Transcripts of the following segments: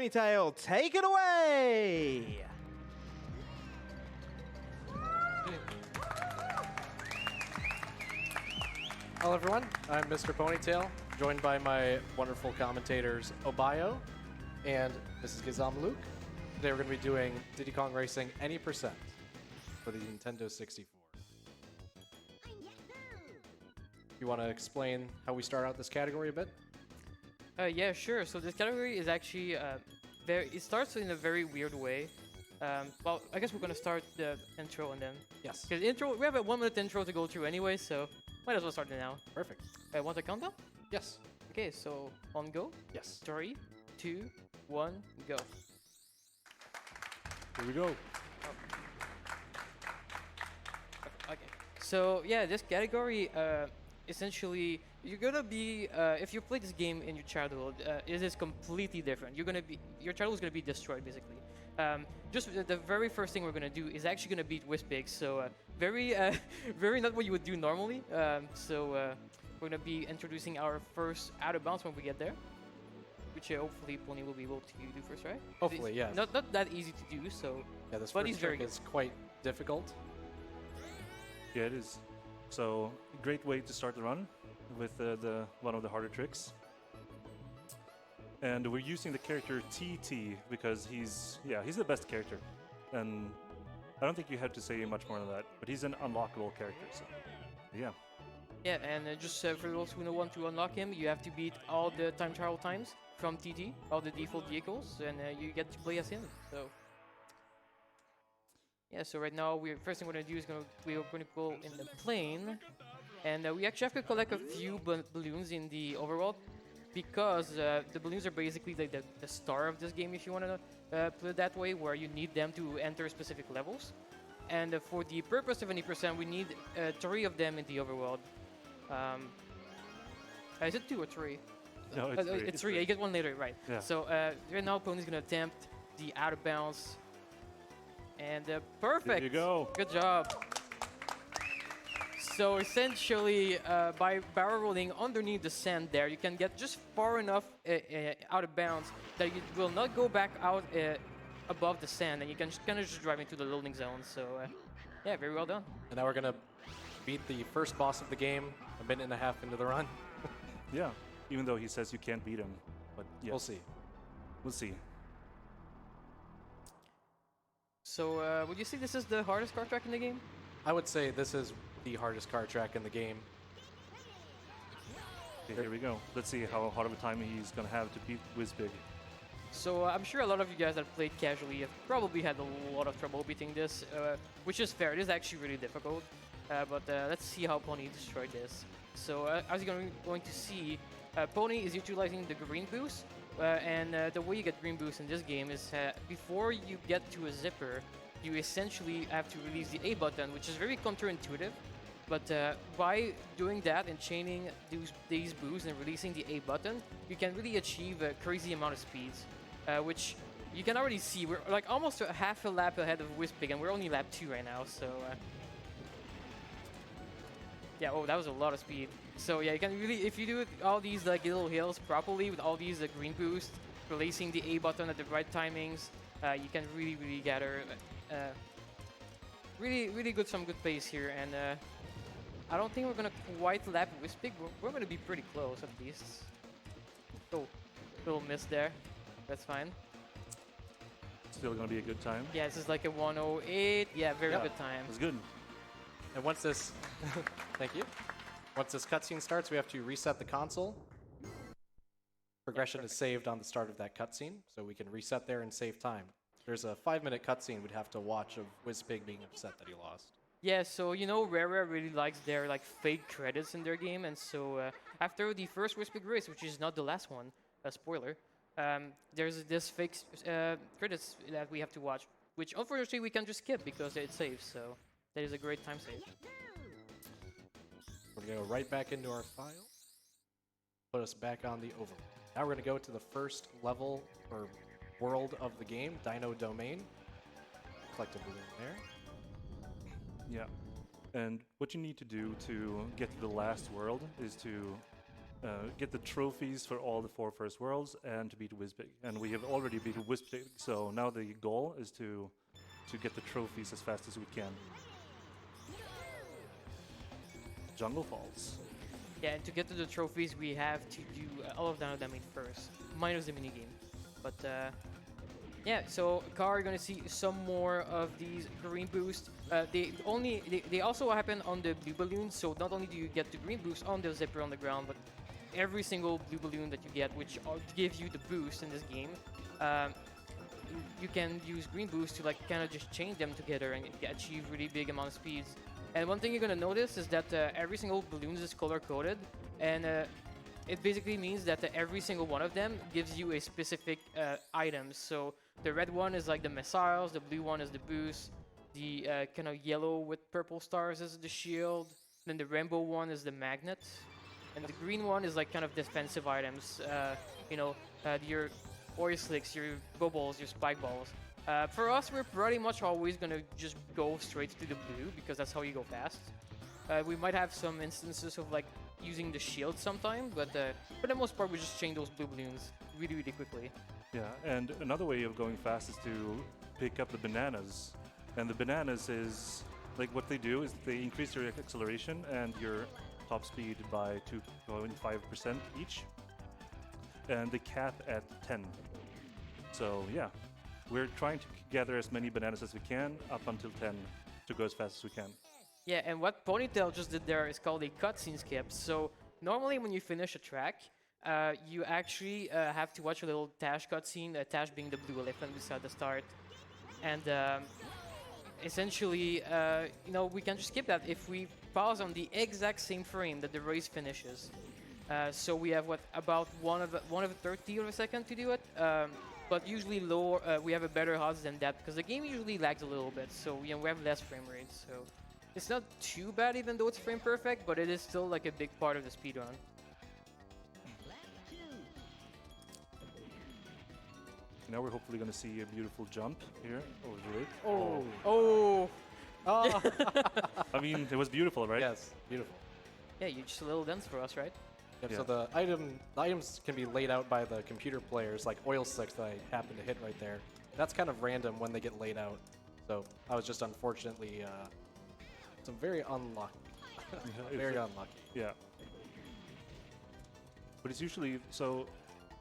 MrPonytale, take it away! Hello everyone, I'm MrPonytale, joined by my wonderful commentators Obayo and Mrs. Gizamalouk. Today we're going to be doing Diddy Kong Racing Any Percent for the Nintendo 64. You want to explain how we start out this category a bit? Yeah, sure. So this category is actually it starts in a very weird way. Well, I guess we're gonna start the intro and then. Yes. Because intro, we have a 1 minute intro to go through anyway, so might as well start it now. Perfect. Want a countdown? Yes. Okay, so on go. Yes. 3, 2, 1, go. Here we go. Okay. So yeah, this category, essentially, you're gonna be if you play this game in your childhood, it is completely different. Your childhood is gonna be destroyed basically. Just the very first thing we're gonna do is actually gonna beat Whispig. So very not what you would do normally. We're gonna be introducing our first out of bounds when we get there, which hopefully Pony will be able to do first, right? Hopefully, yes. Not that easy to do. So Yeah, this but first he's very trick is quite difficult. Yeah, it is. So, great way to start the run with the one of the harder tricks. And we're using the character TT because he's the best character. And I don't think you have to say much more than that, but he's an unlockable character, so yeah. Yeah, and just for those who want to unlock him, you have to beat all the time trial times from TT, all the default vehicles, and you get to play as him. So yeah, so right now first thing we're gonna do is we're gonna go in the plane, and we actually have to collect a few balloons in the overworld because the balloons are basically like the star of this game, if you want to put it that way, where you need them to enter specific levels. And for the purpose of 20%, we need 3 of them in the overworld. Is it 2 or 3? No, it's 3. It's 3. You get one later, right? Yeah. So right now, Pony's gonna attempt the out of bounds. And perfect. There you go. Good job. So essentially, by barrel rolling underneath the sand there, you can get just far enough out of bounds that you will not go back out above the sand, and you can just kind of just drive into the loading zone. So yeah, very well done. And now we're going to beat the first boss of the game a minute and a half into the run. Yeah, even though he says you can't beat him, but yeah. We'll see. We'll see. So would you say this is the hardest car track in the game? I would say this is the hardest car track in the game. Okay, here we go. Let's see how hard of a time he's gonna have to beat Whispig. So I'm sure a lot of you guys that played casually have probably had a lot of trouble beating this, which is fair. It is actually really difficult, but let's see how Pony destroyed this. So as you're going to see, Pony is utilizing the green boost, and the way you get green boost in this game is before you get to a zipper, you essentially have to release the A button, which is very counterintuitive. But by doing that and chaining these boosts and releasing the A button, you can really achieve a crazy amount of speeds, which you can already see. We're like almost a half a lap ahead of Whispig, and we're only lap 2 right now. So yeah, oh, that was a lot of speed. So yeah, you can really, if you do all these like little hills properly with all these green boosts, releasing the A button at the right timings, you can really gather really some good pace here. And I don't think we're gonna quite lap Whispig. We're gonna be pretty close at least. Oh, little miss there. That's fine. Still gonna be a good time. Yeah, this is like a 108. Yeah, very good time. That's good. And once this... Thank you. Once this cutscene starts, we have to reset the console. Progression is saved on the start of that cutscene, so we can reset there and save time. There's a 5-minute cutscene we'd have to watch of Whispig being upset that he lost. Yeah, so you know, Rare really likes their like fake credits in their game, and so after the first Whispig race, which is not the last one, a spoiler, there's this fake credits that we have to watch, which unfortunately we can just skip because it saves. So that is a great time save. We're going to go right back into our file. Put us back on the overworld. Now we're going to go to the first level or world of the game, Dino Domain. Collect a balloon there. Yeah. And what you need to do to get to the last world is to get the trophies for all the 4 first worlds, and to beat Wizbig. And we have already beat Wizbig, so now the goal is to get the trophies as fast as we can. Jungle Falls. Yeah, and to get to the trophies, we have to do all of Dynamite first, minus the minigame. But yeah, so Car, you're gonna see some more of these green boosts. They also happen on the blue balloons. So not only do you get the green boost on the zipper on the ground, but every single blue balloon that you get, which gives you the boost in this game, you can use green boost to like kind of just chain them together and achieve really big amount of speeds. And one thing you're gonna notice is that every single balloon is color coded, and it basically means that every single one of them gives you a specific item. So the red one is like the missiles, the blue one is the boost, the kind of yellow with purple stars is the shield, then the rainbow one is the magnet, and the green one is like kind of defensive items. Your oil slicks, your bubbles, your spike balls. For us, we're pretty much always gonna just go straight to the blue because that's how you go fast. We might have some instances of like using the shield sometime, but for the most part, we just chain those blue balloons really, really quickly. Yeah, and another way of going fast is to pick up the bananas. And the bananas is, like what they do is they increase your acceleration and your top speed by 2.5% each. And they cap at 10. So yeah, we're trying to gather as many bananas as we can up until 10 to go as fast as we can. Yeah, and what Ponytale just did there is called a cutscene skip. So normally when you finish a track, you actually have to watch a little Tash cutscene, Tash being the blue elephant beside the start. And essentially, we can just skip that if we pause on the exact same frame that the race finishes. So we have about one of a 30th of a second to do it. But usually lower, we have a better odds than that because the game usually lags a little bit. So we have less frame rates. So it's not too bad even though it's frame perfect, but it is still like a big part of the speedrun. Now we're hopefully going to see a beautiful jump here over the lake. Oh! I mean, it was beautiful, right? Yes, beautiful. Yeah, you just a little dance for us, right? Yep, Yeah. so the items can be laid out by the computer players, like oil slicks that I happen to hit right there. That's kind of random when they get laid out. So I was just unfortunately some very unlucky. Very unlucky. Yeah. But it's usually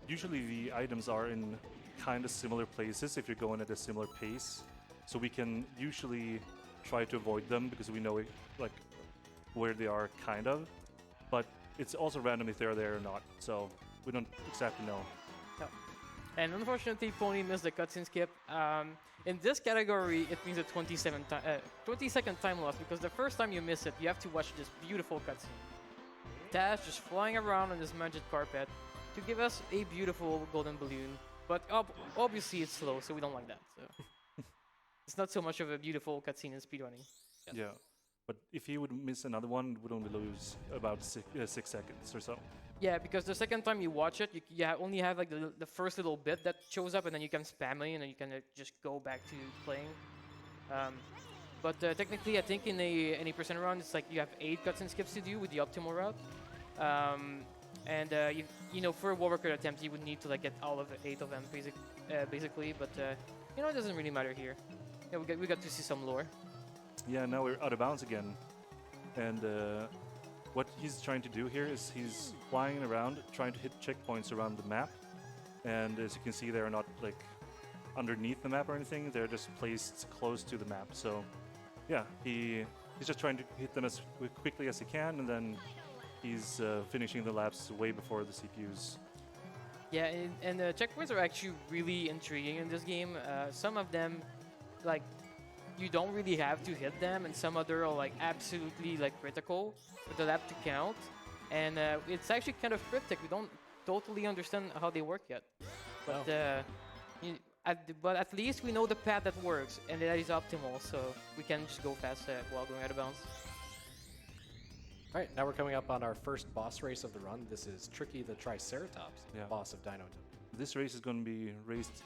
the items are in kind of similar places if you're going at a similar pace. So we can usually try to avoid them because we know like where they are kind of. But it's also random if they're there or not. So we don't exactly know. No. And unfortunately, Pony missed the cutscene skip. In this category, it means a 20-second time loss because the first time you miss it, you have to watch this beautiful cutscene. Tash just flying around on this magic carpet to give us a beautiful golden balloon. But obviously it's slow, so we don't like that. So it's not so much of a beautiful cutscene in speedrunning. Yeah. But if he would miss another one, we'd only lose about 6 seconds or so. Yeah, because the second time you watch it, you only have like the first little bit that shows up, and then you can spam it, and then you can just go back to playing. But technically, I think in a percent run, it's like you have 8 cutscene skips to do with the optimal route. For a war record attempt, you would need to like get all of 8 of them, basically. But it doesn't really matter here. Yeah, we got to see some lore. Yeah, now we're out of bounds again. And what he's trying to do here is he's flying around, trying to hit checkpoints around the map. And as you can see, they're not like underneath the map or anything. They're just placed close to the map. So yeah, he's just trying to hit them as quickly as he can, and then he's finishing the laps way before the CPUs. Yeah, and the checkpoints are actually really intriguing in this game. Some of them, like, you don't really have to hit them, and some other are like absolutely like critical for the lap to count. And it's actually kind of cryptic. We don't totally understand how they work yet. But but at least we know the path that works, and that is optimal, so we can just go fast while going out of bounds. All right, now we're coming up on our first boss race of the run. This is Tricky the Triceratops, Yeah. boss of Dino. This race is going to be raced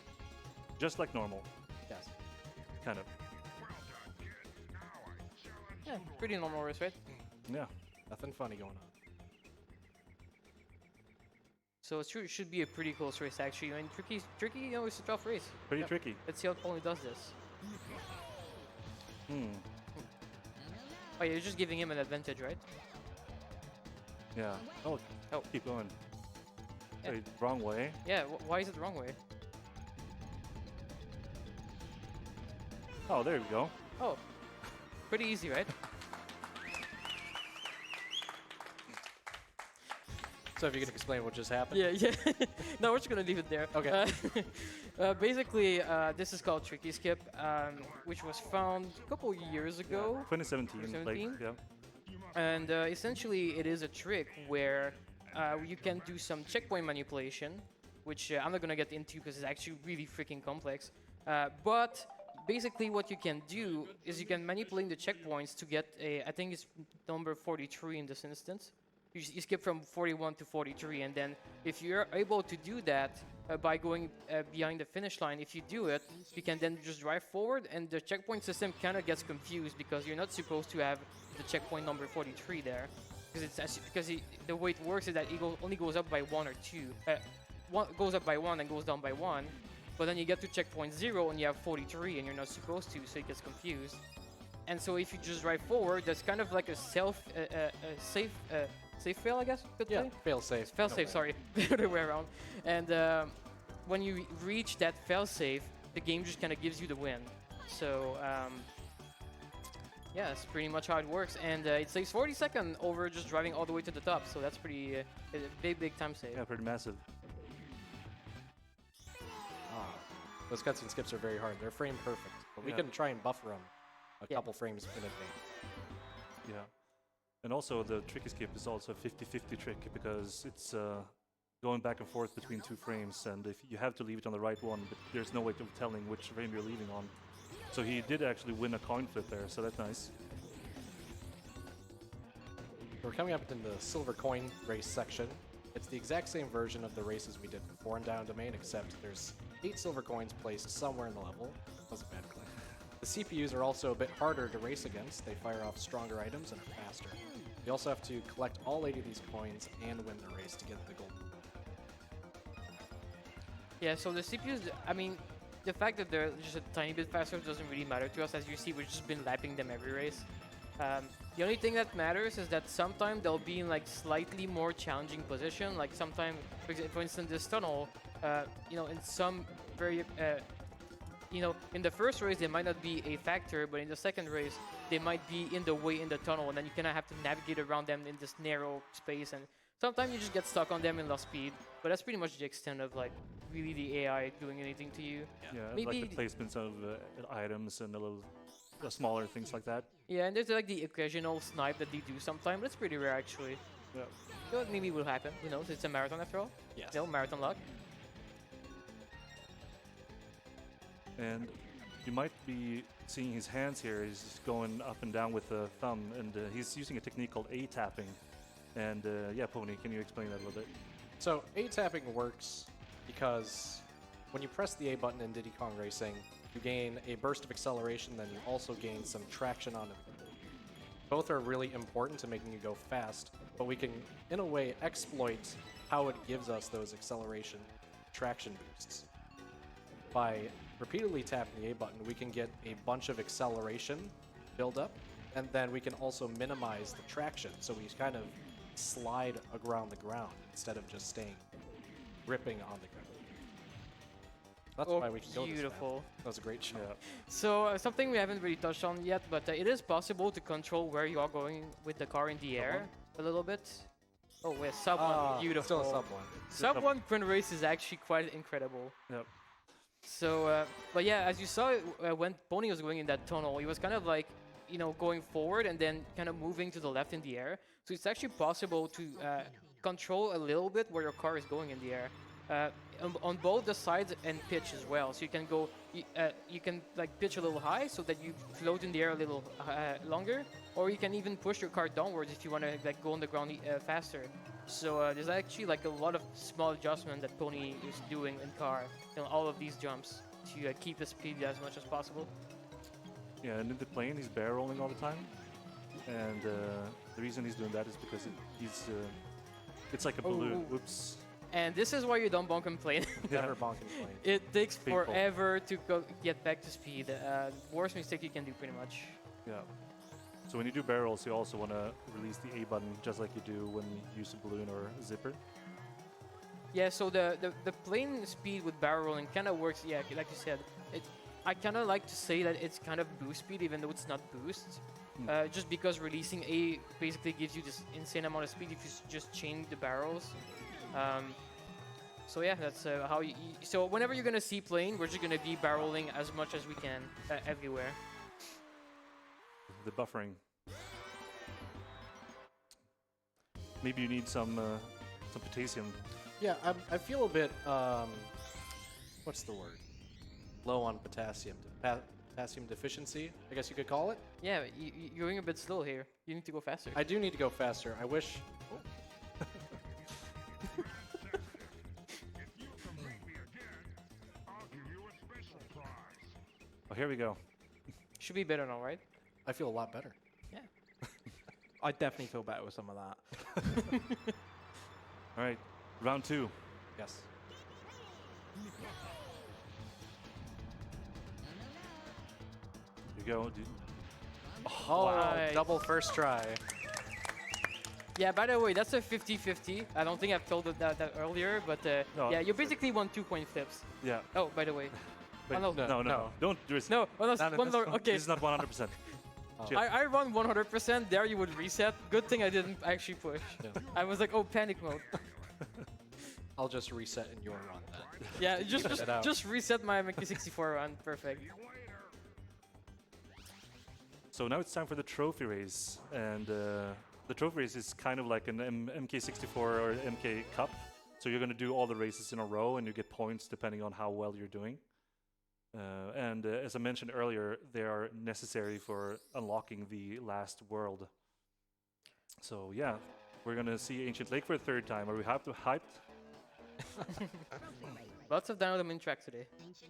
just like normal, Yes. kind of. Yeah, pretty normal race, right? Yeah. Nothing funny going on. So it should be a pretty close race actually. I mean, tricky, you know, it's a tough race. Pretty Yeah. tricky. Let's see how Pony does this. Hmm. Oh, yeah, you're just giving him an advantage, right? Yeah. Oh, Oh. keep going. Yeah. Wait, wrong way. Yeah, why is it the wrong way? Oh, there we go. Oh, pretty easy, right? So if you can explain what just happened. Yeah, yeah. No, we're just gonna leave it there. Okay. Basically, this is called Tricky Skip, which was found a couple years ago. 2017. Like, 2017? yeah. And essentially, it is a trick where you can do some checkpoint manipulation, which I'm not gonna get into because it's actually really freaking complex. But basically, what you can do is you can manipulate the checkpoints to get a, I think it's number 43 in this instance. You skip from 41 to 43, and then if you're able to do that by going behind the finish line, if you do it, you can then just drive forward, and the checkpoint system kind of gets confused because you're not supposed to have the checkpoint number 43 there, because the way it works is that it only goes up by 1 or 2. One goes up by 1 and goes down by 1, but then you get to checkpoint 0 and you have 43, and you're not supposed to, so it gets confused. And so if you just drive forward, that's kind of like a safe fail, I guess. Could Yeah, say? fail safe. Fail safe, sorry, the other way around. And when you reach that fail safe, the game just kind of gives you the win. So yeah, that's pretty much how it works. And it saves 40 seconds over just driving all the way to the top. So that's pretty a big time save. Yeah, pretty massive. Those cutscene skips are very hard. They're frame perfect, but we Yeah. can try and buffer them a Yeah. couple frames in advance. Yeah. And also the tricky skip is also a 50-50 trick because it's going back and forth between 2 frames, and if you have to leave it on the right one, but there's no way of telling which frame you're leaving on. So he did actually win a coin flip there, so that's nice. We're coming up in the silver coin race section. It's the exact same version of the races we did before in Down Domain, except there's 8 silver coins placed somewhere in the level. That was a bad click. The CPUs are also a bit harder to race against. They fire off stronger items and are faster. You also have to collect all 8 of these coins and win the race to get the gold. Yeah, so the CPUs, I mean, the fact that they're just a tiny bit faster doesn't really matter to us. As you see, we've just been lapping them every race. The only thing that matters is that sometimes they'll be in like slightly more challenging position. Like sometimes, for instance, this tunnel, you know, in some very, you know, in the first race they might not be a factor, but in the second race they might be in the way in the tunnel, and then you kind of have to navigate around them in this narrow space. And sometimes you just get stuck on them and lost speed. But that's pretty much the extent of like really the AI doing anything to you. Yeah, Maybe like the placements of items and the little smaller things like that. Yeah, and there's like the occasional snipe that they do sometimes, but it's pretty rare actually. Yeah. So it maybe will happen, who knows, it's a marathon after all. Yes. You know, marathon luck. And you might be seeing his hands here. He's just going up and down with the thumb, and he's using a technique called A-tapping. And yeah, Pony, can you explain that a little bit? So A-tapping works because when you press the A button in Diddy Kong Racing, you gain a burst of acceleration, then you also gain some traction on it. Both are really important to making you go fast, but we can, in a way, exploit how it gives us those acceleration traction boosts. By repeatedly tapping the A button, we can get a bunch of acceleration build up, and then we can also minimize the traction, so we kind of slide around the ground instead of just staying gripping on the ground. That's why we can go this fast. Beautiful. That was a great shot. Yeah. So something we haven't really touched on yet, but it is possible to control where you are going with the car in the air a little bit. Oh, wait, sub one, beautiful. Still a sub one. Sub 1 sprint race is actually quite incredible. Yep. So, but yeah, as you saw when Pony was going in that tunnel, he was kind of like, you know, going forward and then kind of moving to the left in the air. So it's actually possible to control a little bit where your car is going in the air. On both the sides and pitch as well. So you can go, you can like pitch a little high so that you float in the air a little longer, or you can even push your car downwards if you want to like go on the ground faster. So there's actually like a lot of small adjustment that Pony is doing in car in all of these jumps to keep the speed as much as possible. Yeah, and in the plane, he's barrel rolling all the time. And the reason he's doing that is because it's like a balloon. Oh. Oops. And this is why you don't bonk and plane. Never bonk and plane. It takes Painful. forever to get back to speed. Worst mistake you can do, pretty much. Yeah. So when you do barrels, you also want to release the A button, just like you do when you use a balloon or a zipper. Yeah, so the plane speed with barrel rolling kind of works, yeah, like you said. I kind of like to say that it's kind of boost speed, even though it's not boost. Just because releasing A basically gives you this insane amount of speed if you just chain the barrels. So yeah, that's how you... So whenever you're going to see plane, we're just going to be barreling as much as we can everywhere. The buffering. Maybe you need some potassium. Yeah, I feel a bit, what's the word? Low on potassium. Potassium deficiency, I guess you could call it. Yeah, you're going a bit slow here. You need to go faster. I do need to go faster. I wish... Oh, here we go. Should be better now, right? I feel a lot better. Yeah. I definitely feel better with some of that. All right, round 2. Yes. Here you go, dude. Oh, Alright. double first try. Yeah, by the way, that's a 50-50. I don't think I've told that earlier, but No, yeah, you basically won 2 coin flips. Yeah. Oh, by the way. Wait, Oh, no. no. Don't risk. No, oh, Not that's in one this more. one. Okay, This is not 100%. Chill. I won 100%. There you would reset. Good thing I didn't actually push. Yeah. I was like, oh, panic mode. I'll just reset in your run then. Yeah, it out. just reset my MK64 run. Perfect. So now it's time for the trophy race, and the trophy race is kind of like an MK64 or MK Cup. So you're going to do all the races in a row, and you get points depending on how well you're doing. And as I mentioned earlier, they are necessary for unlocking the last world. So yeah, we're going to see Ancient Lake for a 3rd time. Are we hyped? Lots of down the main track today.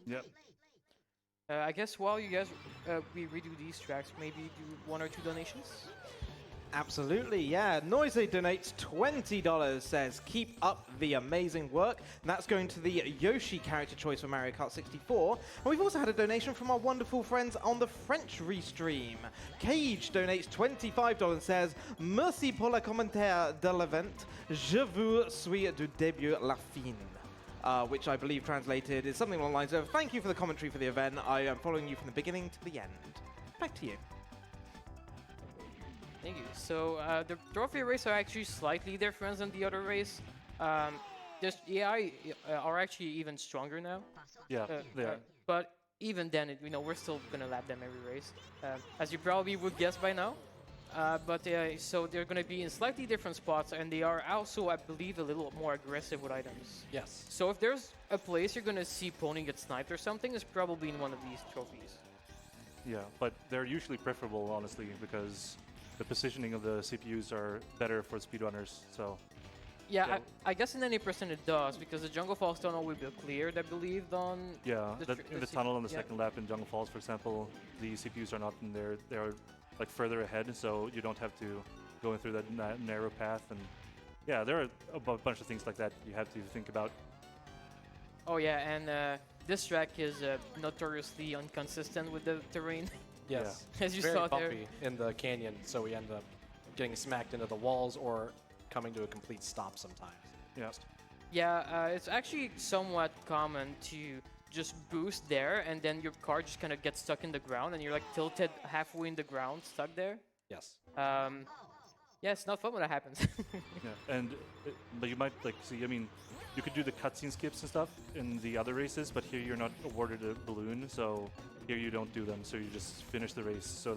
Yep. I guess while you guys we redo these tracks, maybe do 1 or 2 donations. Absolutely, yeah. Noisy donates $20, says, keep up the amazing work. And that's going to the Yoshi character choice for Mario Kart 64. And we've also had a donation from our wonderful friends on the French restream. Cage donates $25 and says, merci pour le commentaire de l'event. Je vous suis du début la fin. Which I believe translated is something along the lines of, thank you for the commentary for the event. I am following you from the beginning to the end. Back to you. Thank you. So the trophy race are actually slightly different than the other race. Just AI are actually even stronger now. Yeah, they are. But even then, we're still gonna lap them every race, as you probably would guess by now. So they're gonna be in slightly different spots, and they are also, I believe, a little more aggressive with items. Yes. So if there's a place you're gonna see Pony get sniped or something, it's probably in one of these trophies. Yeah, but they're usually preferable, honestly, because the positioning of the CPUs are better for speedrunners, so... Yeah, I guess in any percent it does, because the Jungle Falls tunnel will be cleared, I believe, on... Yeah, in the tunnel on the yeah. second lap in Jungle Falls, for example, the CPUs are not in there. They're like further ahead, so you don't have to go in through that narrow path. And yeah, there are a bunch of things like that you have to think about. Oh yeah, and this track is notoriously inconsistent with the terrain. Yes. As you Very saw there. bumpy in the canyon, so we end up getting smacked into the walls or coming to a complete stop sometimes. Yeah. Yeah, it's actually somewhat common to just boost there, and then your car just kind of gets stuck in the ground, and you're like tilted halfway in the ground, stuck there. Yes. Yeah, it's not fun when that happens. Yeah, and but you might like see. I mean, you could do the cutscene skips and stuff in the other races, but here you're not awarded a balloon, so here you don't do them. So you just finish the race. So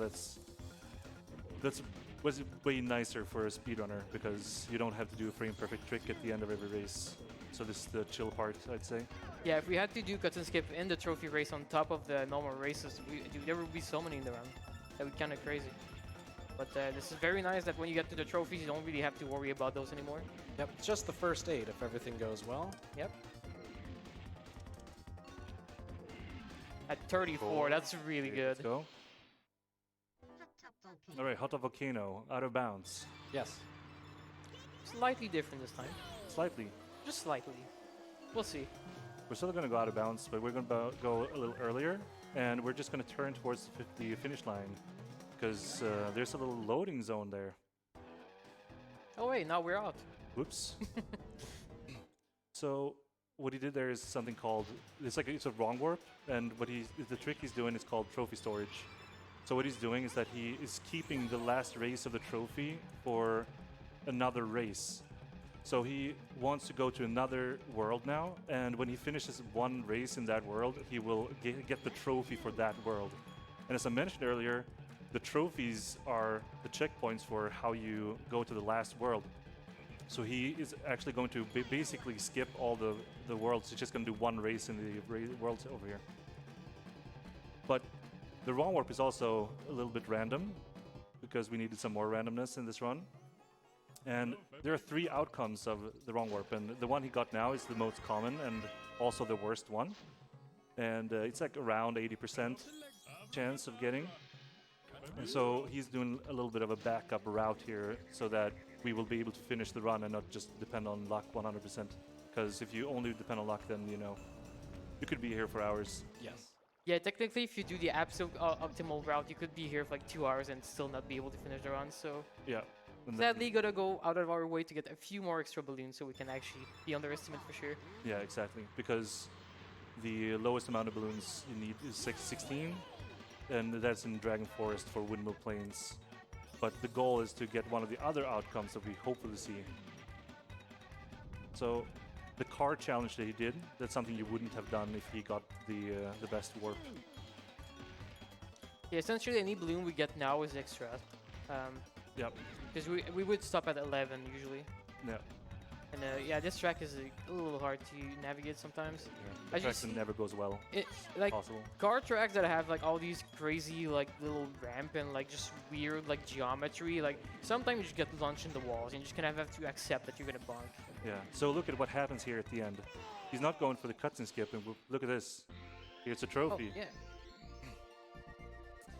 was way nicer for a speedrunner because you don't have to do a frame perfect trick at the end of every race. So this is the chill part, I'd say. Yeah, if we had to do cut and skip in the trophy race on top of the normal races, there would be so many in the round. That would be kind of crazy. But this is very nice that when you get to the trophies, you don't really have to worry about those anymore. Yep, it's just the first 8 if everything goes well. Yep. At 34, that's really Okay, good. Let's go. All right, Hot Tub Volcano, out of bounds. Yes. Slightly different this time. Slightly. just slightly. We'll see. We're still going to go out of bounds, but we're going to go a little earlier, and we're just going to turn towards the finish line, because there's a little loading zone there. Oh wait, now we're out. Whoops. So what he did there is something called, it's a wrong warp, and the trick he's doing is called trophy storage. So what he's doing is that he is keeping the last race of the trophy for another race. So he wants to go to another world now, and when he finishes one race in that world, he will get the trophy for that world. And as I mentioned earlier, the trophies are the checkpoints for how you go to the last world. So he is actually going to basically skip all the worlds. He's just going to do one race in the worlds over here. But the wrong warp is also a little bit random, because we needed some more randomness in this run. And there are 3 outcomes of the wrong warp, and the one he got now is the most common and also the worst one. And it's like around 80% chance of getting. And so he's doing a little bit of a backup route here so that we will be able to finish the run and not just depend on luck 100%. Because if you only depend on luck, then, you know, you could be here for hours. Yes. Yeah, technically, if you do the absolute optimal route, you could be here for like 2 hours and still not be able to finish the run. So Yeah. sadly, gotta go out of our way to get a few more extra balloons so we can actually be on the estimate for sure. Yeah, exactly. Because the lowest amount of balloons you need is 16, and that's in Dragon Forest for Windmill Plains. But the goal is to get one of the other outcomes that we hopefully see. So the car challenge that he did, that's something you wouldn't have done if he got the best warp. Yeah, essentially any balloon we get now is extra. Yep. Because we would stop at 11 usually. Yeah. And yeah, this track is a little hard to navigate sometimes. The As you track see, never goes well. like Possible. car tracks that have like all these crazy like little ramp and like just weird like geometry, like sometimes you just get launched in the walls and you just kind of have to accept that you're gonna bonk. Yeah. So look at what happens here at the end. He's not going for the cutscene skip, and look at this. Here's a trophy. Oh, yeah.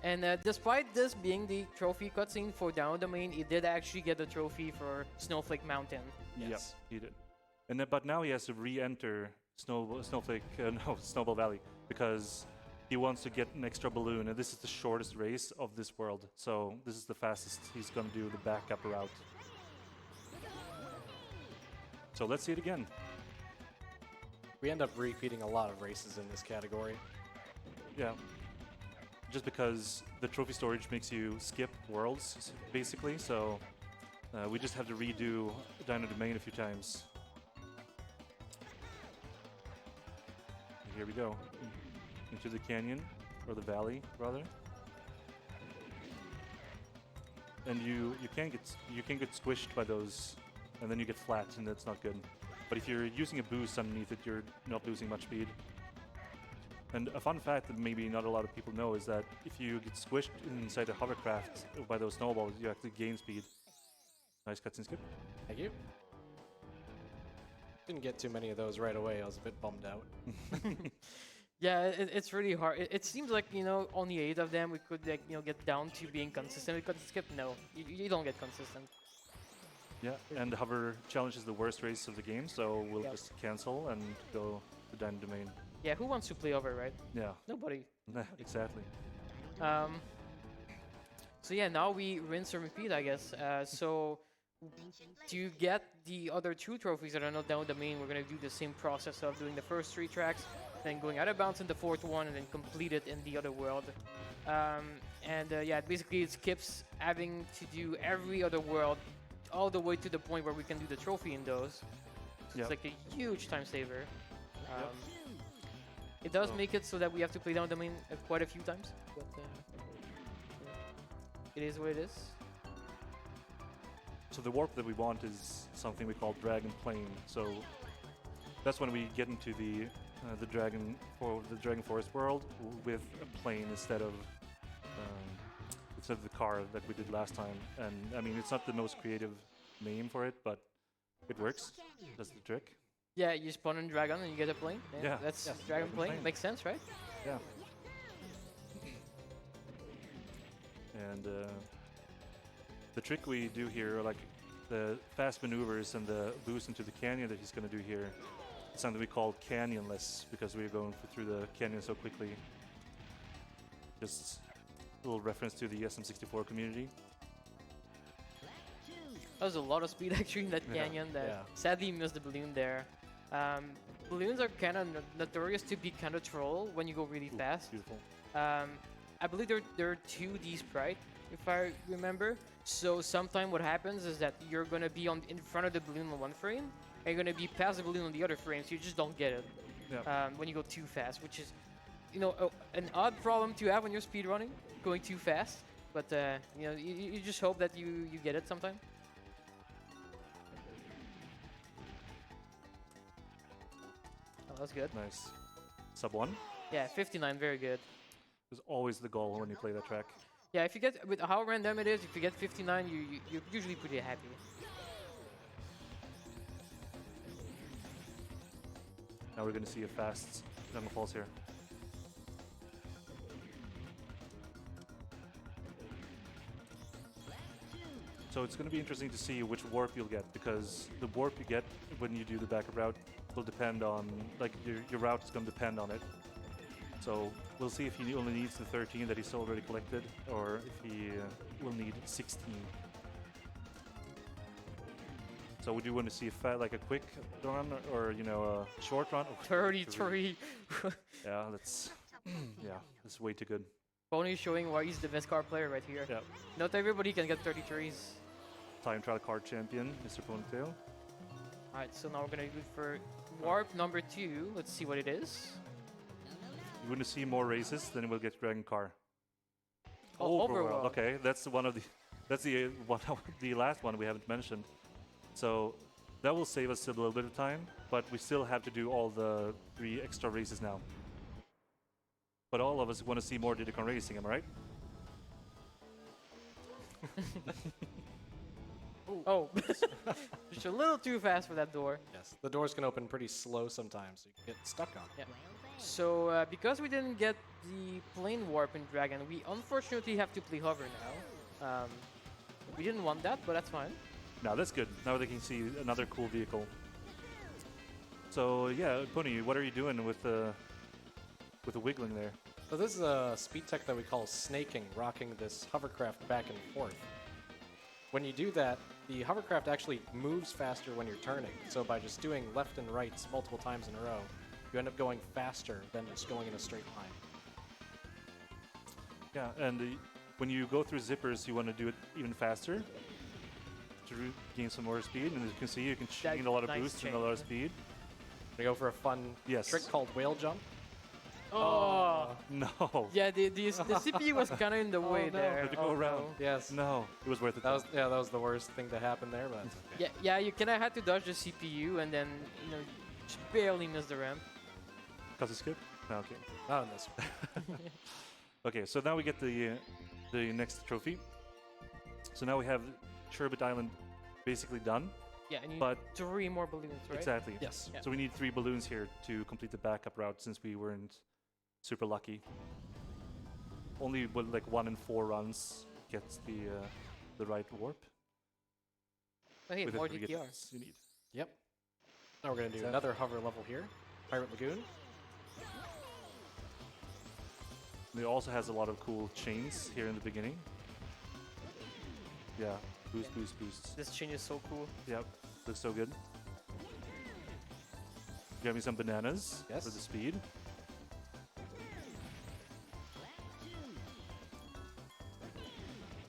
And despite this being the trophy cutscene for Down Domain, he did actually get the trophy for Snowflake Mountain. Yep, Yes. he did. And then, but now he has to re-enter Snowball Valley, because he wants to get an extra balloon, and this is the shortest race of this world. So this is the fastest he's gonna do the backup route. So let's see it again. We end up repeating a lot of races in this category. Yeah. Just because the trophy storage makes you skip worlds, basically. So we just have to redo Dino Domain a few times. And here we go. Into the canyon, or the valley, rather. And you can get squished by those, and then you get flat, and that's not good. But if you're using a boost underneath it, you're not losing much speed. And a fun fact that maybe not a lot of people know is that if you get squished inside a hovercraft by those snowballs, you actually gain speed. Nice cutscene skip. Thank you. Didn't get too many of those right away. I was a bit bummed out. Yeah, it's really hard. It seems like, you know, only 8 of them we could, like, you know, get down to being consistent with cutscene skip. No, you don't get consistent. Yeah, and the hover challenge is the worst race of the game, so we'll Yep. just cancel and go to Dino Domain. Yeah, who wants to play over, right? Yeah, Nobody. exactly. So yeah, now we rinse and repeat, I guess. So to get the other 2 trophies that are not Down Domain, we're gonna do the same process of doing the first 3 tracks, then going out of bounds in the 4th one, and then complete it in the other world. Yeah, basically it skips having to do every other world all the way to the point where we can do the trophy in those. So Yep. it's like a huge time saver. It does make it so that we have to play Down Domain quite a few times, but it is what it is. So the warp that we want is something we call Dragon Plane. So that's when we get into the Dragon Forest world with a plane instead of the car that we did last time. And I mean, it's not the most creative name for it, but it works. That's the trick. Yeah, you spawn in Dragon and you get a plane. Yeah. That's Yes, Dragon Dragon plane. plane. Makes sense, right? Yeah. And the trick we do here, like the fast maneuvers and the boost into the canyon that he's going to do here. It's something we call canyonless because we're going through the canyon so quickly. Just a little reference to the SM64 community. That was a lot of speed actually in that Yeah. canyon. That Yeah. sadly missed the balloon there. Balloons are kind of notorious to be kind of troll when you go really Ooh, fast. Beautiful. I believe there are 2D sprite, if I remember. So sometime what happens is that you're gonna be in front of the balloon on one frame, and you're gonna be past the balloon on the other frame, so you just don't get it Yeah. when you go too fast, which is, you know, an odd problem to have when you're speedrunning, going too fast. But you know, you just hope that you get it sometime. Oh, that was good. Nice. Sub 1 Yeah, 59, very good. is always the goal when you play that track. Yeah, if you get, with how random it is, if you get 59, you're usually pretty happy. Now we're going to see a fast Jungle Falls here. So it's going to be interesting to see which warp you'll get, because the warp you get when you do the backup route will depend on, like, your route is going to depend on it. So we'll see if he only needs the 13 that he's already collected, or if he will need 16. So would you want to see like a quick run, or you know, a short run? Oh, 33. Yeah, that's that's way too good. Pony showing why he's the best card player right here. Yeah. Not everybody can get 33s. Time trial card champion, MrPonytale. Alright, so now we're gonna go for warp number 2. Let's see what it is. You want to see more races, then we'll get Dragon Car. Oh, Overworld. Okay, that's one of the the last one we haven't mentioned. So that will save us a little bit of time, but we still have to do all the 3 extra races now. But all of us want to see more Diddy racing, am I right? Oh, just a little too fast for that door. Yes, the doors can open pretty slow sometimes, so you can get stuck on it. Yeah. So because we didn't get the plane warp in Dragon, we unfortunately have to play hover now. We didn't want that, but that's fine. Now that's good. Now they can see another cool vehicle. So yeah, Pony, what are you doing with the wiggling there? So this is a speed tech that we call snaking, rocking this hovercraft back and forth. When you do that, the hovercraft actually moves faster when you're turning. So by just doing left and rights multiple times in a row, you end up going faster than just going in a straight line. Yeah, and when you go through zippers, you want to do it even faster to gain some more speed. And as you can see, you can chain a lot of nice boost and a chain, lot of yeah. speed. We go for a fun Yes. trick called whale jump. Oh, No. yeah, the CPU was kind of in the way no. there. Had to go around. no. Yes. No, it was worth it. That was the worst thing to happen there, but it's okay. Yeah, you kind of had to dodge the CPU and then, you know, just barely missed the ramp. Cause it's skip? No, okay. Not in this one. Okay, so now we get the next trophy. So now we have Sherbet Island basically done. Yeah, and you But 3 more balloons, right? exactly. Yes. Yeah. So we need 3 balloons here to complete the backup route since we weren't super lucky. Only with like 1 in 4 runs gets the right warp. Okay, With more the 3 DTR. gets you need. Yep. Now we're going to do So- another hover level here. Pirate Lagoon. It also has a lot of cool chains here in the beginning. Yeah, boost, boost, boost. This chain is so cool. Yep, looks so good. Got me some bananas Yes. for the speed.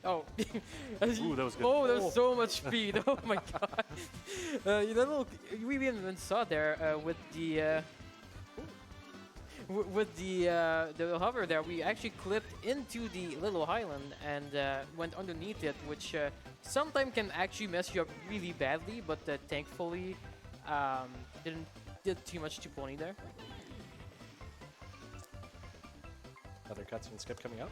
Oh, Ooh, that was good. oh, there's so much speed. Oh my god. You know, we even saw there with the the hover there. We actually clipped into the little island and went underneath it, which sometimes can actually mess you up really badly. But thankfully, didn't did too much to Pony there. Another cutscene skip coming up.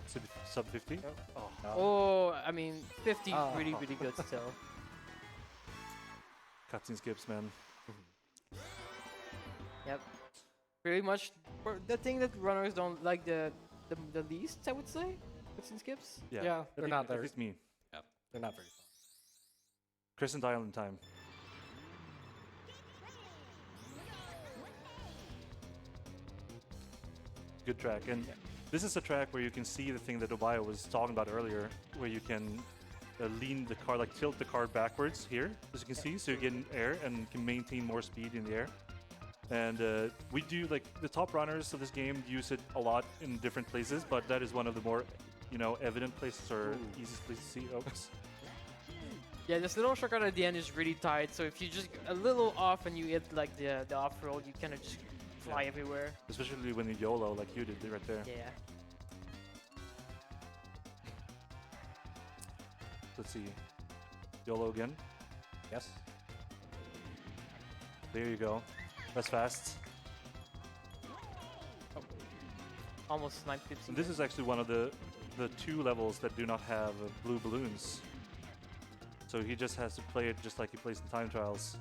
Sub 50. Oh, Oh, I mean, 50 Oh. really good still. cutscene skips, man. Yep. Pretty much the thing that runners don't like the least, I would say. Cutscene skips. Yeah, Yeah, they're not at there. least me. Yeah, they're not very fun. Crescent Island time. Good track, and this is a track where you can see the thing that Obaya was talking about earlier, where you can lean the car, like tilt the car backwards here, as you can see, so you get in air and can maintain more speed in the air. And we do, like, the top runners of this game use it a lot in different places, but that is one of the more, you know, evident places or easiest places to see. Oops. Yeah, this little shortcut at the end is really tight, so if you just a little off and you hit like the off-road, you kind of just fly everywhere. Especially when you YOLO like you did right there. Yeah. Let's see. YOLO again. Yes. There you go. That's fast. Almost 950. And this is actually one of the two levels that do not have blue balloons. So he just has to play it just like he plays in time trials.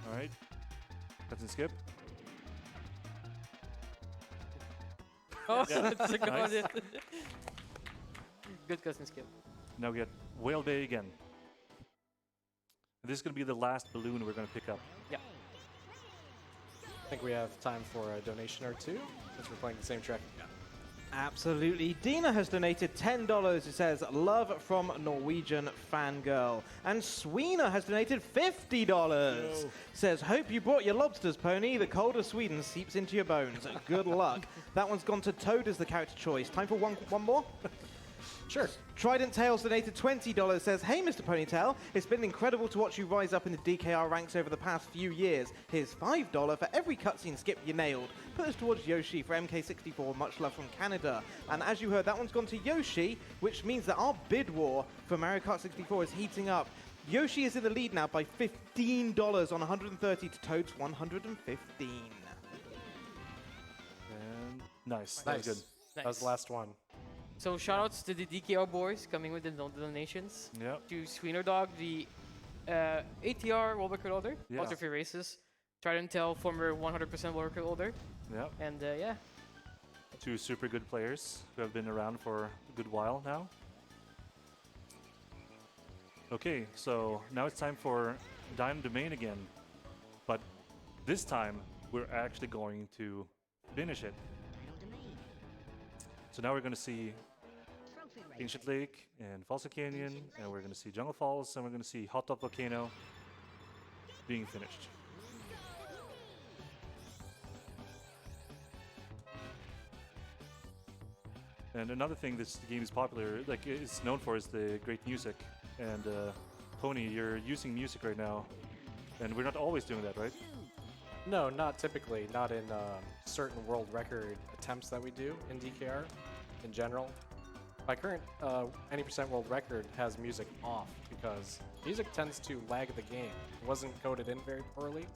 Alright. Cut and skip. Oh, Yeah. that's a good Nice. one. Good custom skill. Now we get Whale Bay again. And this is going to be the last balloon we're going to pick up. Yeah. I think we have time for a donation or two, since we're playing the same track. Absolutely. Dina has donated $10. It says, love from Norwegian fangirl. And Sweena has donated $50. Says, hope you brought your lobsters, Pony. The cold of Sweden seeps into your bones. Good luck. That one's gone to Toad as the character choice. Time for one more? Sure. Trident Tails donated $20, says, hey, MrPonytale, it's been incredible to watch you rise up in the DKR ranks over the past few years. Here's $5 for every cutscene skip you nailed. Put this towards Yoshi for MK64, much love from Canada. And as you heard, that one's gone to Yoshi, which means that our bid war for Mario Kart 64 is heating up. Yoshi is in the lead now by $15 on 130 to Toad's 115. And nice. That was Nice. good. That was the last one. So shoutouts to the DKR boys coming with the donations. Yeah. To Sweener Dog, the ATR world record holder, Yeah. also free races. Trident Tail, former 100% world record holder. Yeah. And yeah, Two super good players who have been around for a good while now. Okay, so now it's time for Dime Domain again. But this time, we're actually going to finish it. So now we're going to see Ancient Lake and Fossil Canyon, and we're going to see Jungle Falls, and we're going to see Hot Top Volcano being finished. And another thing this game is popular, like it's known for, is the great music. And Pony, you're using music right now, and we're not always doing that, right? No, not typically. Not in certain world record attempts that we do in DKR in general. My current any percent world record has music off because music tends to lag the game. It wasn't coded in very poorly.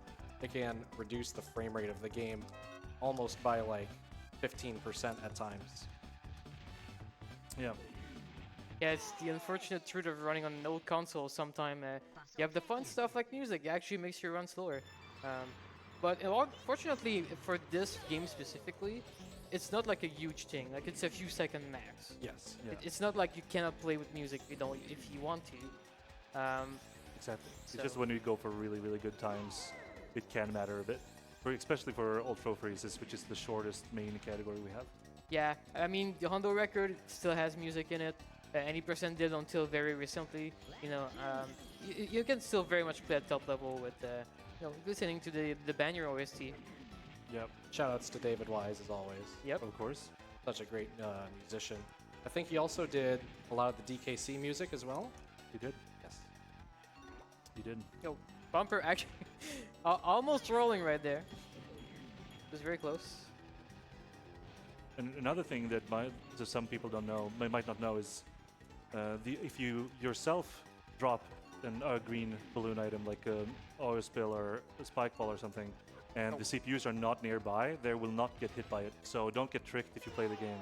It can reduce the frame rate of the game almost by like 15% at times. Yeah. yeah, it's the unfortunate truth of running on an old console. Sometimes you have the fun stuff like music, it actually makes you run slower. But fortunately for this game specifically, it's not like a huge thing. Like it's a few second max. Yes. Yeah. It's not like you cannot play with music if you want to. Exactly. It's So- just when we go for really, really good times, it can matter a bit. Especially for Ultra Freezes, which is the shortest main category we have. Yeah, I mean the Hondo record still has music in it. Any percent did until very recently. You know, you can still very much play at top level with listening to the Banner OST. Yep. Shoutouts to David Wise as always. Yep. Of course. Such a great musician. I think he also did a lot of the DKC music as well. You did. Yes. You did. Yo, bumper actually almost rolling right there. It was very close. And another thing that some people don't know, might not know, is if you yourself drop a green balloon item like an oil spill or a spike ball or something, and the CPUs are not nearby, they will not get hit by it. So don't get tricked if you play the game,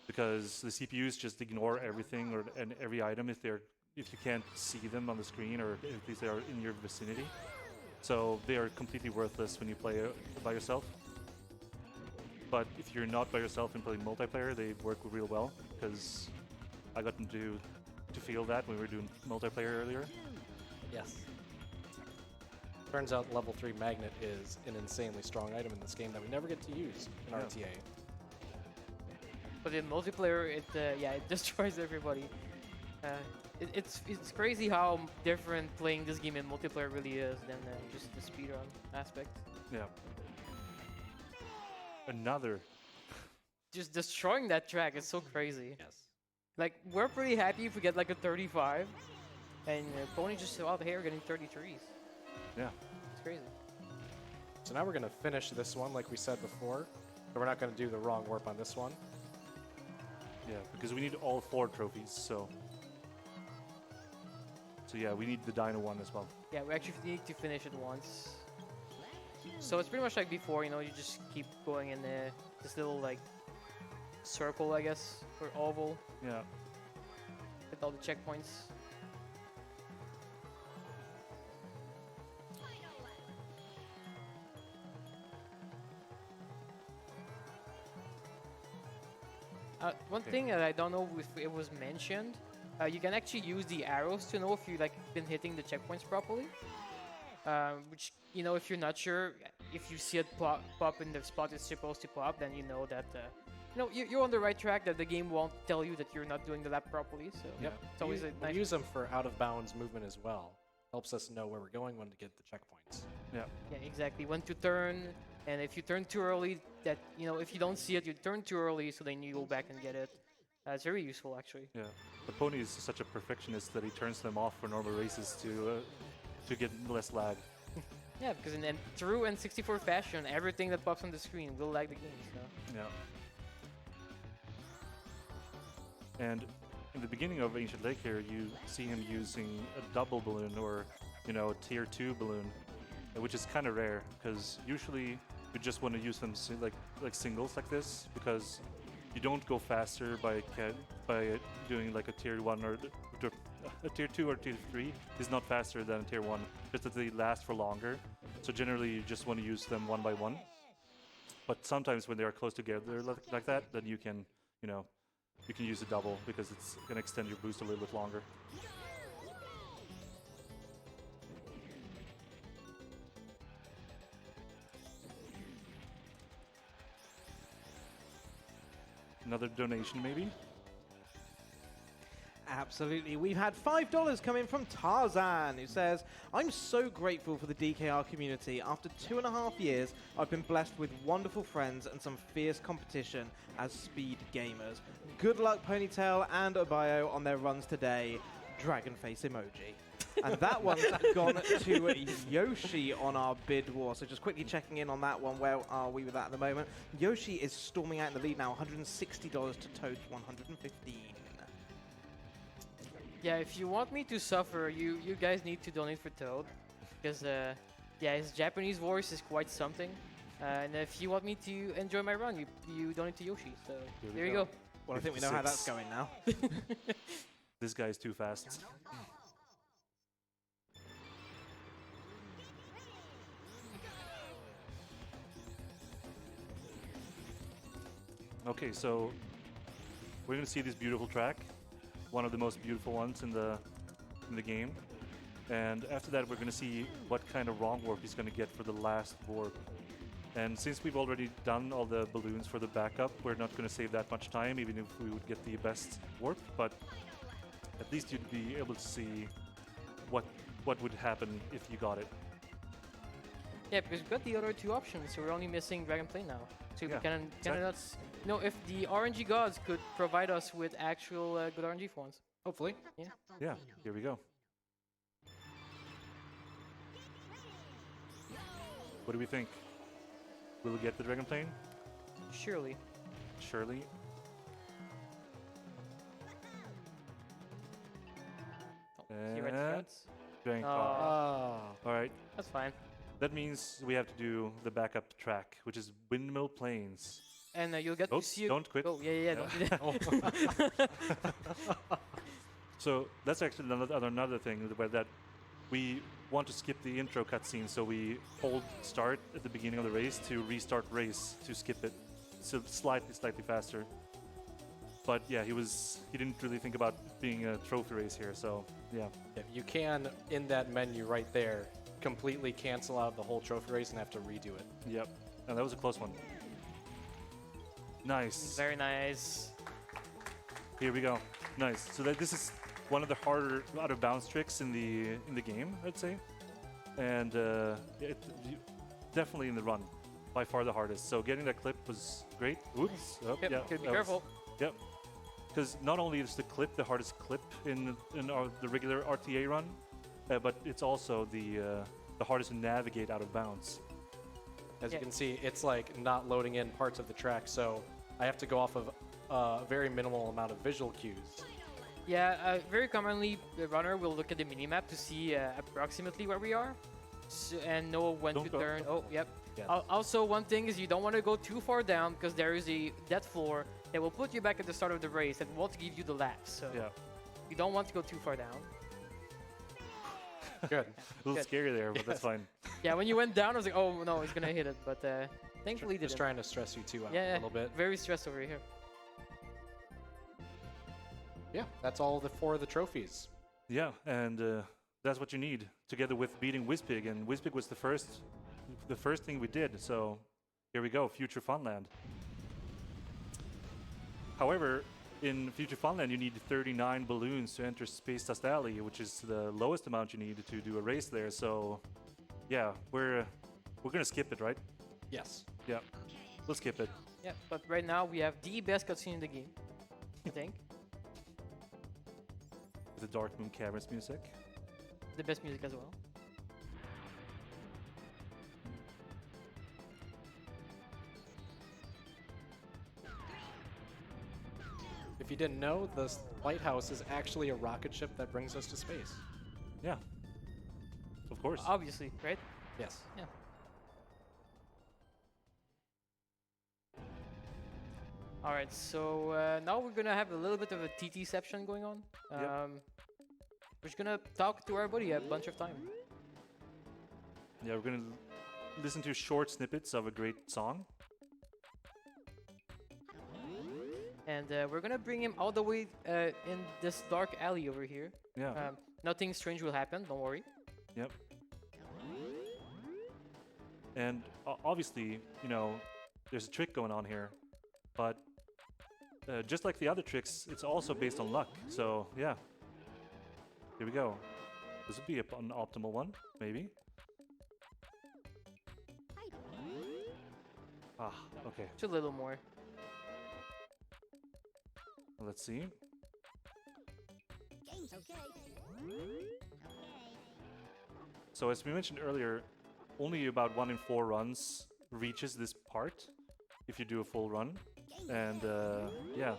because the CPUs just ignore everything and every item if you can't see them on the screen or if they are in your vicinity. So they are completely worthless when you play by yourself. But if you're not by yourself and playing multiplayer, they work real well, because I got into to feel that when we were doing multiplayer earlier. Yes. Turns out level 3 magnet is an insanely strong item in this game that we never get to use in Yeah. RTA. But in multiplayer, it destroys everybody. It's crazy how different playing this game in multiplayer really is than just the speedrun aspect. Yeah. Another. Just destroying that track is so crazy. Yes. Like, we're pretty happy if we get like a 35, and Pony just out here getting 33s. Yeah. It's crazy. So now we're going to finish this one like we said before, but we're not going to do the wrong warp on this one. Yeah, because we need all 4 trophies, so yeah, we need the Dino one as well. Yeah, we actually need to finish it once. So it's pretty much like before, you just keep going in this little like circle, I guess, or oval Yeah. with all the checkpoints. One thing that I don't know if it was mentioned, you can actually use the arrows to know if you been hitting the checkpoints properly. Which, if you're not sure, if you see it pop in the spot it's supposed to pop, then you know that you're on the right track. That the game won't tell you that you're not doing the lap properly. So Yep. it's always a We nice. use them for out of bounds movement as well. Helps us know where we're going when to get the checkpoints. Yeah. Yeah, exactly. When to turn, and if you turn too early, that if you don't see it, you turn too early, so then you go back and get it. It's very useful, actually. Yeah. But Pony is such a perfectionist that he turns them off for normal races to get less lag. Yeah, because in true N64 fashion, everything that pops on the screen will lag the game. So. Yeah. And in the beginning of Ancient Lake here, you see him using a double balloon or, a tier 2 balloon, which is kind of rare because usually you just want to use them like singles like this because you don't go faster by doing like a tier 1 or a tier 2 or tier 3 is not faster than a tier 1, just that they last for longer. So generally you just want to use them one by one. But sometimes when they are close together like that, then you can use a double because it's going to extend your boost a little bit longer. Another donation, maybe? Absolutely. We've had $5 come in from Tarzan, who says, I'm so grateful for the DKR community. After 2.5 years, I've been blessed with wonderful friends and some fierce competition as speed gamers. Good luck, Ponytale and Abayo, on their runs today. Dragon face emoji. And that one's gone to Yoshi on our bid war. So just quickly checking in on that one. Where are we with that at the moment? Yoshi is storming out in the lead now, $160 to Toast 115. Yeah, if you want me to suffer, you guys need to donate for Toad, because his Japanese voice is quite something. And if you want me to enjoy my run, you donate to Yoshi. So there you go. Well, I think we know how that's going now. This guy is too fast. Okay, so we're gonna see this beautiful track, one of the most beautiful ones in the game, and after that we're gonna see what kind of wrong warp he's gonna get for the last warp. And since we've already done all the balloons for the backup, we're not gonna save that much time, even if we would get the best warp. But at least you'd be able to see what would happen if you got it. Yeah, because we've got the other two options, so we're only missing Dragon Plane now. So Yeah, we cannot if the RNG gods could provide us with actual good RNG for once. Hopefully. Yeah, here we go. What do we think? Will we get the Dragon Plane? Surely. Surely. Oh, see red And threads? Dragon Oh. Car. All right. That's fine. That means we have to do the backup track, which is Windmill Plains. And you'll get to see. Don't quit. Oh yeah, don't do that. So that's actually another thing that we want to skip the intro cutscene, so we hold start at the beginning of the race to restart race to skip it, so slightly faster. But yeah, he didn't really think about being a trophy race here. So yeah, Yeah, you can, in that menu right there, completely cancel out the whole trophy race and have to redo it. yep. And that was a close one. Nice. Very nice. Here we go. Nice. So this is one of the harder out of bounds tricks in the game, I'd say, and definitely in the run, by far the hardest. So getting that clip was great. Oops. Oh, Yep, yeah, gotta be that was- careful. Yep. Because not only is the clip the hardest clip in the regular RTA run, but it's also the hardest to navigate out of bounds. As Yeah. you can see, it's like not loading in parts of the track, so I have to go off of a very minimal amount of visual cues. Yeah, very commonly the runner will look at the minimap to see approximately where we are and know when Don't to go- turn. Oh, yep. Yeah. Also, one thing is you don't want to go too far down because there is a dead floor that will put you back at the start of the race and won't give you the laps. So Yeah. you don't want to go too far down. Good. A little Good. scary there, but that's fine. Yeah, when you went down, I was like, oh no, he's gonna hit it, but thankfully Just didn't. trying to stress you two out Yeah, a little bit. very stressed over here. Yeah, that's all the 4 of the trophies. Yeah, and that's what you need together with beating Whizpig, and Whizpig was the first thing we did. So here we go, Future Funland. However, in Future Funland, you need 39 balloons to enter Space Dust Alley, which is the lowest amount you need to do a race there. So yeah, we're gonna skip it, right? Yes. Yeah, we'll skip it. Yeah, but right now we have the best cutscene in the game, I think. The Dark Moon Caverns music. The best music as well. If you didn't know, the lighthouse is actually a rocket ship that brings us to space. Yeah, of course. Obviously, right? Yes. Yeah. All right, so now we're gonna have a little bit of a TT-ception going on. Yep. We're just gonna talk to our buddy a bunch of time. Yeah, we're gonna listen to short snippets of a great song. And we're gonna bring him all the way in this dark alley over here. Yeah. Nothing strange will happen, don't worry. Yep. And obviously, you know, there's a trick going on here, but just like the other tricks, it's also based on luck. So yeah, here we go. This would be an optimal one, maybe. Ah, okay. Just a little more. Let's see. So as we mentioned earlier, only about 1 in 4 runs reaches this part if you do a full run. And yeah,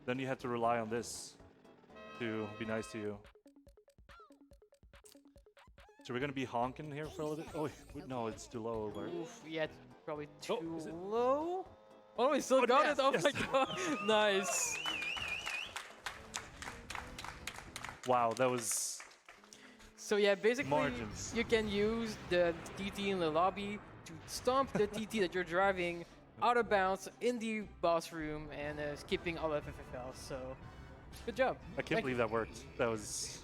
then you have to rely on this to be nice to you. So we're gonna be honking here for a little bit. Oh no, it's too low. Bart. Oof, yeah, it's probably too is it? low. Oh, he still got it. Oh yes. my god, nice. Wow, that was So yeah, basically, Margins. you can use the TT in the lobby to stomp the TT that you're driving out of bounds in the boss room and skipping all of FFL. So, good job. I can't Thank believe that worked. That was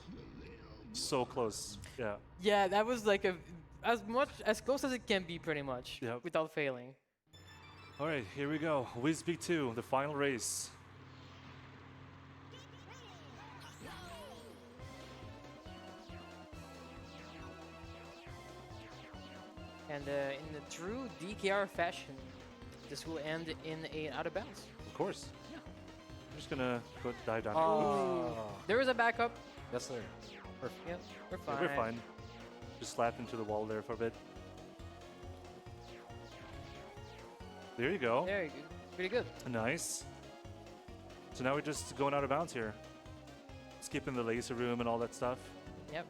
so close. Yeah. Yeah, that was like as close as it can be, pretty much, Yep. without failing. All right, here we go. Whizbig 2, the final race. And in the true DKR fashion, this will end in a out of bounds. Of course. I'm just gonna go dive down. Oh. There is a backup. Yes, sir. Perfect. Yeah, we're Yeah, fine. we're fine. Just slap into the wall there for a bit. There you go. There you go. Pretty good. Nice. So now we're just going out of bounds here. Skipping the laser room and all that stuff. Yep.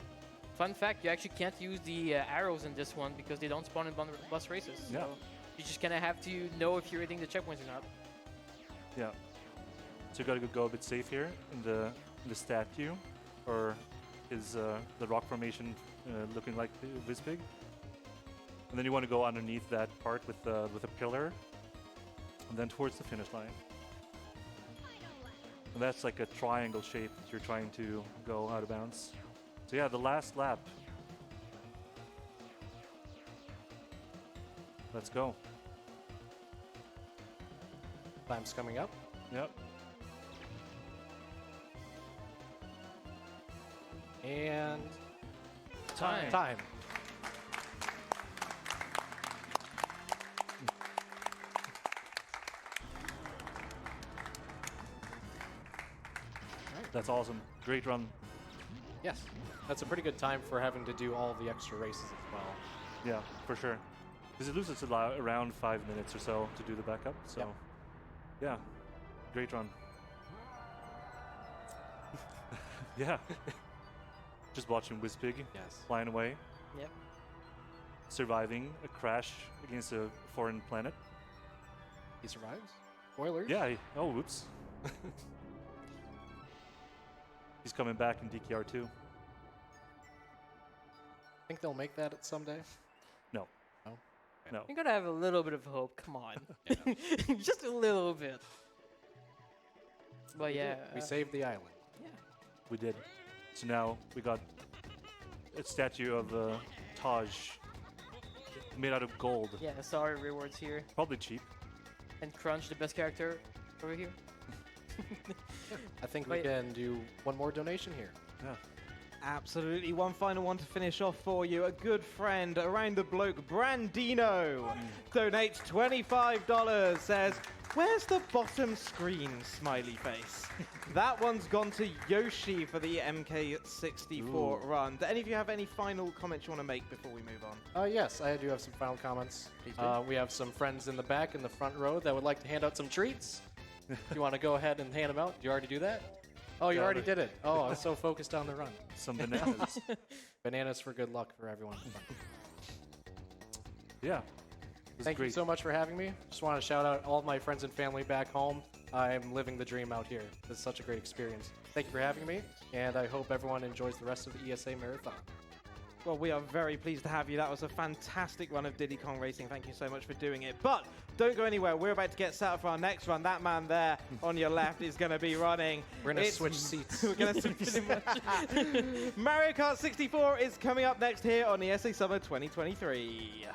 Fun fact, you actually can't use the arrows in this one because they don't spawn in bus races. Yeah. So you just kind of have to know if you're hitting the checkpoints or not. Yeah. So you gotta go a bit safe here in the statue, or is the rock formation looking like this big? And then you want to go underneath that part with a pillar, and then towards the finish line. And that's like a triangle shape that you're trying to go out of bounds. So yeah, the last lap. Let's go. Time's coming up. Yep. And Time. time. That's awesome. Great run. Yes. That's a pretty good time for having to do all the extra races as well. Yeah, for sure. Because it loses around 5 minutes or so to do the backup. So, Yep. yeah, great run. Yeah. Just watching Whizpig Yes. flying away, Yep. surviving a crash against a foreign planet. He survives. Spoilers. Yeah. Oh, whoops. He's coming back in DKR too. Think they'll make that someday? No. No. No. You gotta have a little bit of hope. Come on. Just a little bit. But yeah. We saved the island. Yeah. We did. So now we got a statue of Taj made out of gold. Yeah, sorry rewards here. Probably cheap. And Crunch, the best character over here. I think we Wait. can do one more donation here. Yeah. Absolutely. One final one to finish off for you. A good friend around the bloke, Brandino, donates $25. Says, "Where's the bottom screen?" Smiley face. That one's gone to Yoshi for the MK64 run. Do any of you have any final comments you want to make before we move on? Yes, I do have some final comments. Please do. We have some friends in the back in the front row that would like to hand out some treats. Do you want to go ahead and hand them out? Do you already do that? Oh, you Yeah, already but- did it. Oh, I was so focused on the run. Some bananas. Bananas for good luck for everyone. Yeah. It was Thank you great. so much for having me. Just want to shout out all of my friends and family back home. I'm living the dream out here. It's such a great experience. Thank you for having me, and I hope everyone enjoys the rest of the ESA Marathon. Well, we are very pleased to have you. That was a fantastic run of Diddy Kong Racing. Thank you so much for doing it. But don't go anywhere. We're about to get set up for our next run. That man there on your left is going to be running. We're going to It's- switch seats. We're going to switch. Mario Kart 64 is coming up next here on ESA Summer 2023.